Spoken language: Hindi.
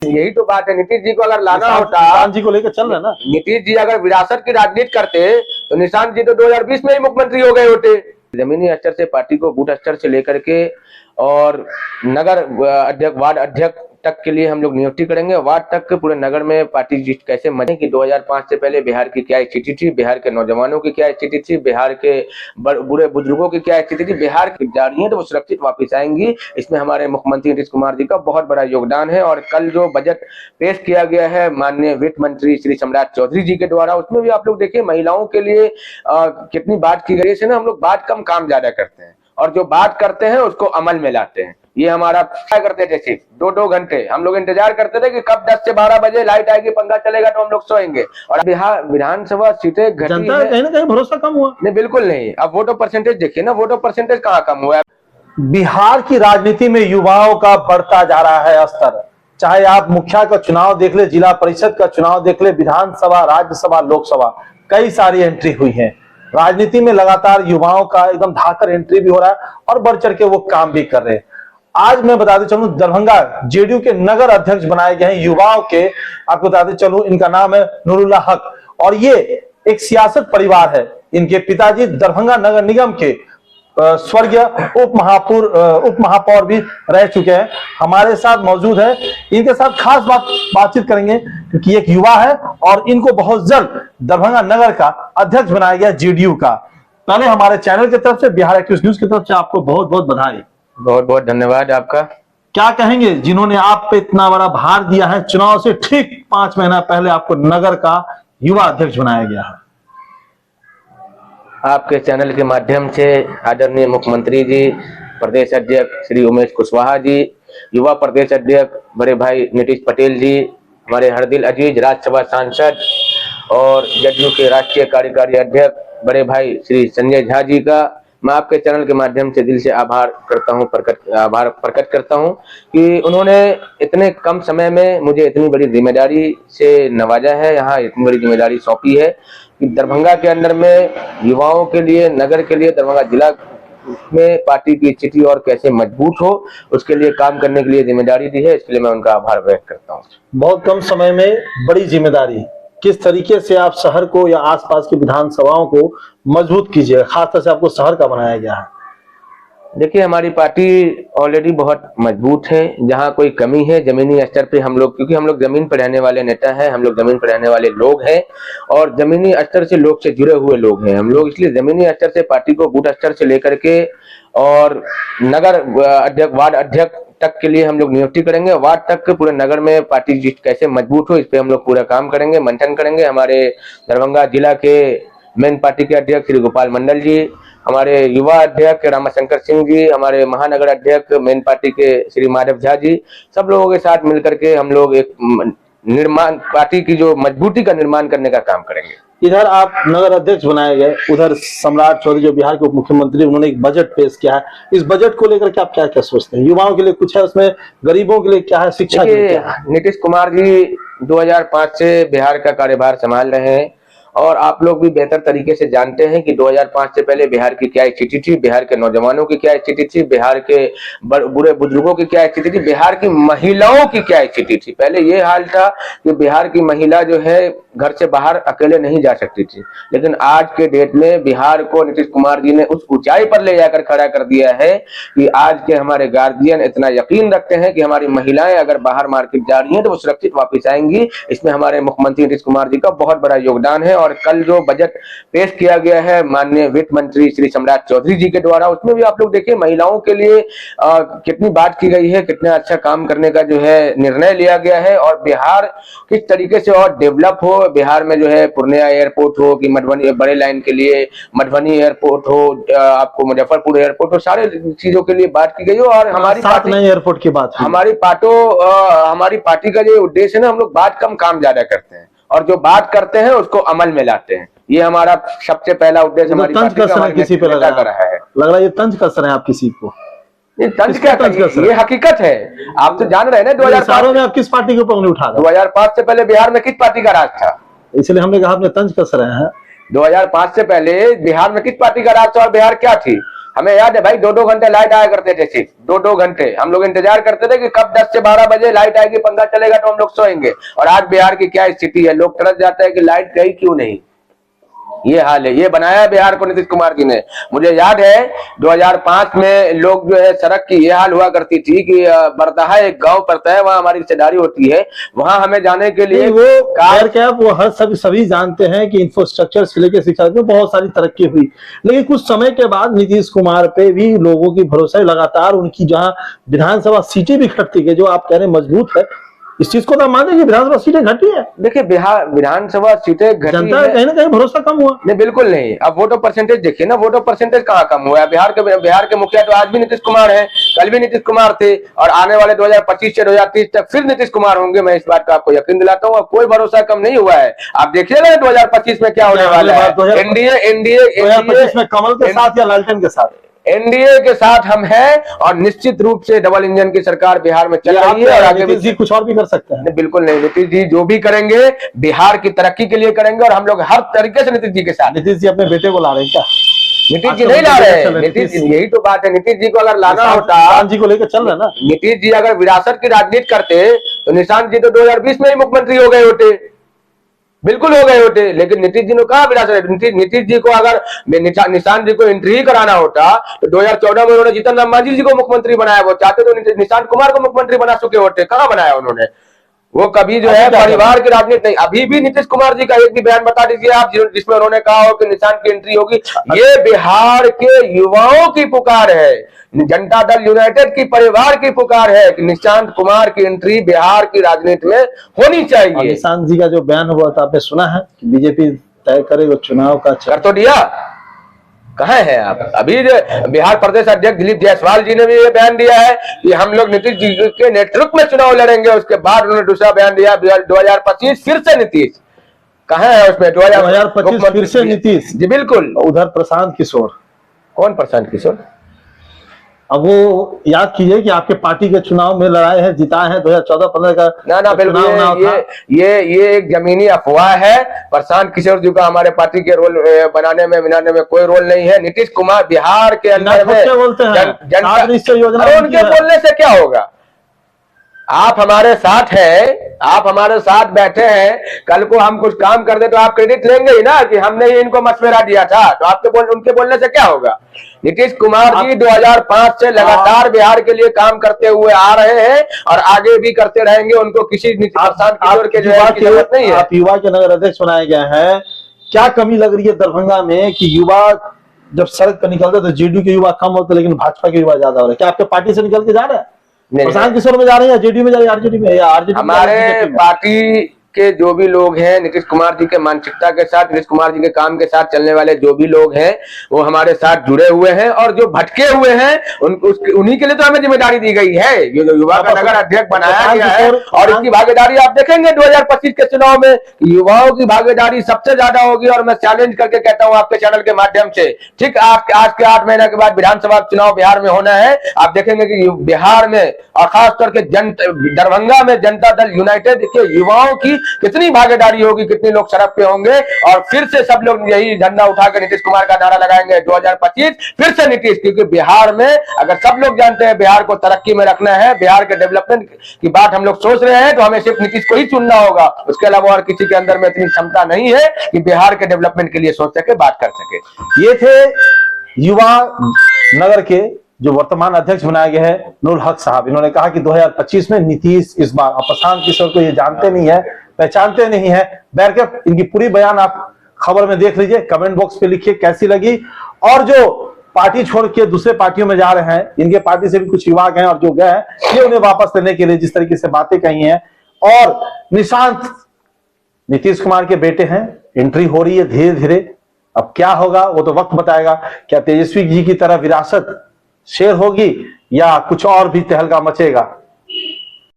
यही तो बात है। नीतीश जी को अगर लाना होता, निशांत जी को लेकर चल रहे हैं ना, नीतीश जी अगर विरासत की राजनीति करते तो निशांत जी तो 2020 में ही मुख्यमंत्री हो गए होते। जमीनी स्तर से पार्टी को बूथ स्तर से लेकर के और नगर अध्यक्ष, वार्ड अध्यक्ष तक के लिए हम लोग नियुक्ति करेंगे। वार्ड तक के पूरे नगर में पार्टी कैसे मजे कि 2005 से पहले बिहार की क्या स्थिति थी, बिहार के नौजवानों की क्या स्थिति थी, बिहार के बूढ़े बुजुर्गों की क्या स्थिति थी, बिहार की जा रही है तो वो सुरक्षित वापस आएंगी। इसमें हमारे मुख्यमंत्री नीतीश कुमार जी का बहुत बड़ा योगदान है। और कल जो बजट पेश किया गया है माननीय वित्त मंत्री श्री सम्राट चौधरी जी के द्वारा, उसमें भी आप लोग देखिए महिलाओं के लिए कितनी बात की गई है। ना हम लोग बात कम काम ज्यादा करते हैं और जो बात करते हैं उसको अमल में लाते हैं। ये हमारा क्या करते थे, सिर्फ 2-2 घंटे हम लोग इंतजार करते थे कि कब 10 से 12 बजे लाइट आएगी, पंखा चलेगा तो हम लोग सोएंगे। और बिहार विधानसभा सीटें घटी जनता का कहीं ना कहीं भरोसा कम हुआ। नहीं, बिल्कुल नहीं। अब वोटो परसेंटेज देखिए ना, वोटो परसेंटेज कहाँ कम हुआ है। बिहार की राजनीति में युवाओं का बढ़ता जा रहा है स्तर। चाहे आप मुखिया का चुनाव देख ले, जिला परिषद का चुनाव देख ले, विधानसभा, राज्यसभा, लोकसभा, कई सारी एंट्री हुई है। राजनीति में लगातार युवाओं का एकदम धाकर एंट्री भी हो रहा है और बढ़ चढ़ के वो काम भी कर रहे हैं। आज मैं बताते चलूं, दरभंगा जेडीयू के नगर अध्यक्ष बनाए गए हैं युवाओं के। आपको बताते चलूं, इनका नाम है नूरुल्लाह हक और ये एक सियासत परिवार है। इनके पिताजी दरभंगा नगर निगम के स्वर्गीय उप महापौर भी रह चुके हैं। हमारे साथ मौजूद है, इनके साथ खास बातचीत करेंगे क्योंकि एक युवा है और इनको बहुत जल्द दरभंगा नगर का अध्यक्ष बनाया गया जेडीयू का। पहले हमारे चैनल की तरफ से, बिहार एक्टिव न्यूज की तरफ से आपको बहुत बहुत बधाई। बहुत बहुत धन्यवाद आपका। क्या कहेंगे जिन्होंने आप पे इतना बड़ा भार दिया है, चुनाव से ठीक 5 महीना पहले आपको नगर का युवा अध्यक्ष बनाया गया है? आपके चैनल के माध्यम से आदरणीय मुख्यमंत्री जी, प्रदेश अध्यक्ष श्री उमेश कुशवाहा जी, युवा प्रदेश अध्यक्ष बड़े भाई नीतीश पटेल जी, हमारे हरदिल अजीज राज्यसभा सांसद और जदयू के राष्ट्रीय कार्यकारी अध्यक्ष बड़े भाई श्री संजय झा जी का मैं आपके चैनल के माध्यम से दिल से आभार प्रकट करता हूं कि उन्होंने इतने कम समय में मुझे इतनी बड़ी जिम्मेदारी से नवाजा है। यहाँ इतनी बड़ी जिम्मेदारी सौंपी है कि दरभंगा के अंदर में युवाओं के लिए, नगर के लिए, दरभंगा जिला में पार्टी की स्थिति और कैसे मजबूत हो उसके लिए काम करने के लिए जिम्मेदारी दी है। इसके लिए मैं उनका आभार व्यक्त करता हूँ। बहुत कम समय में बड़ी जिम्मेदारी, किस तरीके से आप शहर को या आसपास की विधानसभाओं को मजबूत कीजिएगा? खासतौर से आपको शहर का बनाया गया है। देखिए, हमारी पार्टी ऑलरेडी बहुत मजबूत है। जहाँ कोई कमी है जमीनी स्तर पे हम लोग, क्योंकि हम लोग जमीन पर रहने वाले नेता हैं, हम लोग जमीन पर रहने वाले लोग हैं और जमीनी स्तर से लोग से जुड़े हुए लोग हैं हम लोग। इसलिए जमीनी स्तर से पार्टी को बूथ स्तर से लेकर के और नगर अध्यक्ष, वार्ड अध्यक्ष तक के लिए हम लोग नियुक्ति करेंगे। वार्ड तक के पूरे नगर में पार्टी कैसे मजबूत हो इस पे हम लोग पूरा काम करेंगे, मंथन करेंगे। हमारे दरभंगा जिला के मेन पार्टी के अध्यक्ष श्री गोपाल मंडल जी, हमारे युवा अध्यक्ष रामाशंकर सिंह जी, हमारे महानगर अध्यक्ष मेन पार्टी के श्री माधव झा जी, सब लोगों के साथ मिलकर के हम लोग एक निर्माण, पार्टी की जो मजबूती का निर्माण करने का काम करेंगे। इधर आप नगर अध्यक्ष बनाए गए, उधर सम्राट चौधरी जो बिहार के उप मुख्यमंत्री, उन्होंने एक बजट पेश किया है। इस बजट को लेकर के आप क्या क्या सोचते हैं? युवाओं के लिए कुछ है उसमें, गरीबों के लिए क्या है, शिक्षा के लिए क्या है? नीतीश कुमार जी 2005 से बिहार का कार्यभार संभाल रहे हैं और आप लोग भी बेहतर तरीके से जानते हैं कि 2005 से पहले बिहार की क्या स्थिति थी, बिहार के नौजवानों की क्या स्थिति थी, बिहार के बूढ़े बुजुर्गों की क्या स्थिति थी, बिहार की महिलाओं की क्या स्थिति थी। पहले ये हाल था कि बिहार की महिला जो है घर से बाहर अकेले नहीं जा सकती थी, लेकिन आज के डेट में बिहार को नीतीश कुमार जी ने उस ऊंचाई पर ले जाकर खड़ा कर दिया है कि आज के हमारे गार्जियन इतना यकीन रखते हैं कि हमारी महिलाएं अगर बाहर मार्केट जा रही हैं तो वो सुरक्षित वापस आएंगी। इसमें हमारे मुख्यमंत्री नीतीश कुमार जी का बहुत बड़ा योगदान है। और कल जो बजट पेश किया गया है माननीय वित्त मंत्री श्री सम्राट चौधरी जी के द्वारा, उसमें भी आप लोग देखिए महिलाओं के लिए कितनी बात की गई है, कितना अच्छा काम करने का जो है निर्णय लिया गया है और बिहार किस तरीके से और डेवलप हो। बिहार में जो है पूर्णिया एयरपोर्ट हो कि मधुबनी बड़े लाइन के लिए मधुबनी एयरपोर्ट हो, आपको मुजफ्फरपुर एयरपोर्ट हो, सारे चीजों के लिए बात की गई हो। और हमारी नए एयरपोर्ट की बात, हमारी पार्टी का जो उद्देश्य है ना, हम लोग बात कम काम ज्यादा करते हैं और जो बात करते हैं उसको अमल में लाते हैं। ये हमारा सबसे पहला उद्देश्य हमारी पार्टी का किसी पे लग रहा है। ये तंज कसर है आप किसी को? तंज क्या कर, ये हकीकत है। आप तो जान रहे हैं ना 2005 में आप किस पार्टी के ऊपर उंगली उठा रहे हैं? 2005 से पहले बिहार में किस पार्टी का राज था? इसलिए हमने कहा आपने तंज कस रहे हैं। 2005 से पहले बिहार में किस पार्टी का राज था और बिहार क्या थी? हमें याद है भाई, 2-2 घंटे लाइट आया करते थे, सिर्फ 2-2 घंटे हम लोग इंतजार करते थे कि कब 10 से 12 बजे लाइट आएगी, पंखा चलेगा तो हम लोग सोएंगे। और आज बिहार की क्या स्थिति है, लोग तरस जाते हैं कि लाइट गई क्यों नहीं। ये हाल है, ये बनाया बिहार को नीतीश कुमार जी ने। मुझे याद है 2005 में लोग जो है सड़क की ये हाल हुआ करती थी कि बरदहा एक गांव पड़ता है, वहां हमारी रिश्तेदारी होती है, वहां हमें जाने के लिए वो कार क्या वो हर सभी जानते हैं कि इंफ्रास्ट्रक्चर से लेकर शिक्षा में बहुत सारी तरक्की हुई, लेकिन कुछ समय के बाद नीतीश कुमार पे भी लोगों की भरोसा लगातार उनकी जहां विधानसभा सीटें भी घटती गई, जो आप कह रहे हैं मजबूत है, इस चीज को तो हम मानते हैं कि विधानसभा सीटें घटी है। देखिए बिहार विधानसभा सीटें घटी जनता है, कहीं ना कहीं भरोसा कम हुआ। नहीं बिल्कुल नहीं। अब वोटो परसेंटेज देखिए ना, वोटो परसेंटेज कहाँ कम हुआ है। बिहार के मुखिया तो आज भी नीतीश कुमार हैं, कल भी नीतीश कुमार थे, और आने वाले 2025 से 2030 तक फिर नीतीश कुमार होंगे। मैं इस बात का आपको यकीन दिलाता हूँ, कोई भरोसा कम नहीं हुआ है। आप देखिएगा 2025 में क्या होने वाला है। एनडीए में कमल के साथ या लालटेन के साथ, एनडीए के साथ हम हैं, और निश्चित रूप से डबल इंजन की सरकार बिहार में चल रही है। और आगे नीतीश जी कुछ और भी कर सकते हैं। बिल्कुल नहीं, नीतीश जी जो भी करेंगे बिहार की तरक्की के लिए करेंगे, और हम लोग हर तरीके से नीतीश जी के साथ। नीतीश जी अपने बेटे को ला रहे हैं क्या? नीतीश जी नहीं ला रहे हैं, नीतीश जी, यही तो बात है। नीतीश जी को अगर लाना होता, निशांत जी को लेकर चल रहे ना, नीतीश जी अगर विरासत की राजनीति करते तो निशांत जी तो 2020 में ही मुख्यमंत्री हो गए होते, बिल्कुल हो गए होते। लेकिन नीतीश जी ने कहा विरासत, नीतीश जी को अगर निशांत जी को एंट्री ही कराना होता तो 2014 में उन्होंने जीतन राम मांझी जी को मुख्यमंत्री बनाया। वो चाहते तो निशांत कुमार को मुख्यमंत्री बना चुके होते, कहां बनाया उन्होंने। वो कभी जो है परिवार की राजनीति नहीं। अभी भी नीतीश कुमार जी का एक भी बयान बता दीजिए आप जिसमें उन्होंने कहा हो कि निशांत की एंट्री होगी। ये बिहार के युवाओं की पुकार है, जनता दल यूनाइटेड की परिवार की पुकार है कि निशांत कुमार की एंट्री बिहार की राजनीति में होनी चाहिए। निशांत जी का जो बयान हुआ था आपने सुना है कि बीजेपी तय करेगा चुनाव का? कर तो दिया, कहाँ है आप? अभी बिहार प्रदेश अध्यक्ष दिलीप जायसवाल जी ने भी ये बयान दिया है कि हम लोग नीतीश जी के नेतृत्व में चुनाव लड़ेंगे। उसके बाद उन्होंने दूसरा बयान दिया 2025 फिर से नीतीश। कहाँ है उसमें 2025 फिर से नीतीश? जी बिल्कुल। उधर प्रशांत किशोर। कौन प्रशांत किशोर? अब वो याद कीजिए कि आपके पार्टी के चुनाव में लड़ाए हैं, जिताए हैं 2014-15 का। ना बिल्कुल ये एक जमीनी अफवाह है। प्रशांत किशोर जी का हमारे पार्टी के रोल बनाने में कोई रोल नहीं है। नीतीश कुमार बिहार के अंदर में बोलते हैं योजना, उनके बोलने से क्या होगा? आप हमारे साथ हैं, आप हमारे साथ बैठे हैं, कल को हम कुछ काम कर दे तो आप क्रेडिट लेंगे ही ना कि हमने ही इनको मशवरा दिया था। तो उनके बोलने से क्या होगा? नीतीश कुमार जी 2005 से लगातार बिहार के लिए काम करते हुए आ रहे हैं और आगे भी करते रहेंगे। उनको किसी प्रशांत किशोर के जरूरत नहीं है। आप युवा के नगर अध्यक्ष बनाए गए हैं, क्या कमी लग रही है दरभंगा में कि युवा जब सड़क पर निकलते तो जेडीयू के युवा कम होते लेकिन भाजपा के युवा ज्यादा हो रहे? क्या आपके पार्टी से निकल के जा रहे हैं? प्रशांत किशोर में जा रहे हैं या जेडीयू में जा रहे हैं? आरजेडी में या आरजेडी? हमारे पार्टी के जो भी लोग हैं, नीतीश कुमार जी के मानसिकता के साथ, नीतीश कुमार जी के काम के साथ चलने वाले जो भी लोग हैं वो हमारे साथ जुड़े हुए हैं। और जो भटके हुए हैं उन्हीं के लिए तो हमें जिम्मेदारी दी गई है। ये जो युवा का नगर अध्यक्ष बनाया गया है, और इसकी भागीदारी आप देखेंगे 2025 के चुनाव में युवाओं की भागीदारी सबसे ज्यादा होगी। और मैं चैलेंज करके कहता हूँ आपके चैनल के माध्यम से, ठीक आज के 8 महीने के बाद विधानसभा चुनाव बिहार में होना है। आप देखेंगे कि बिहार में और खासतौर के दरभंगा में जनता दल यूनाइटेड के युवाओं की कितनी भागीदारी होगी, कितने लोग सड़क पे होंगे। और फिर से सब लोग यही झंडा उठाकर नीतीश कुमार का नारा लगाएंगे 2025 फिर से नीतीश। क्योंकि बिहार में अगर सब लोग जानते हैं बिहार को तरक्की में रखना है, बिहार के डेवलपमेंट की बात हम लोग सोच रहे हैं, तो हमें सिर्फ नीतीश को ही चुनना होगा। उसके अलावा और किसी के अंदर में इतनी क्षमता नहीं है कि बिहार के डेवलपमेंट के लिए सोच सके, बात कर सके। ये थे युवा नगर के जो वर्तमान अध्यक्ष बनाए गए हैं नूरुल हक साहब। इन्होंने कहा कि 2025 में नीतीश इस बार। प्रशांत किशोर को ये जानते नहीं है, पहचानते नहीं है। बैरकेप इनकी पूरी बयान आप खबर में देख लीजिए, कमेंट बॉक्स पे लिखिए कैसी लगी। और जो पार्टी छोड़ के दूसरे पार्टियों में जा रहे हैं, इनके पार्टी से भी कुछ युवा गए और जो गए हैं ये उन्हें वापस लेने के लिए जिस तरीके से बातें कही हैं। और निशांत नीतीश कुमार के बेटे हैं, एंट्री हो रही है धीरे धीरे। अब क्या होगा वो तो वक्त बताएगा। क्या तेजस्वी जी की तरह विरासत शेर होगी या कुछ और भी तहलका मचेगा?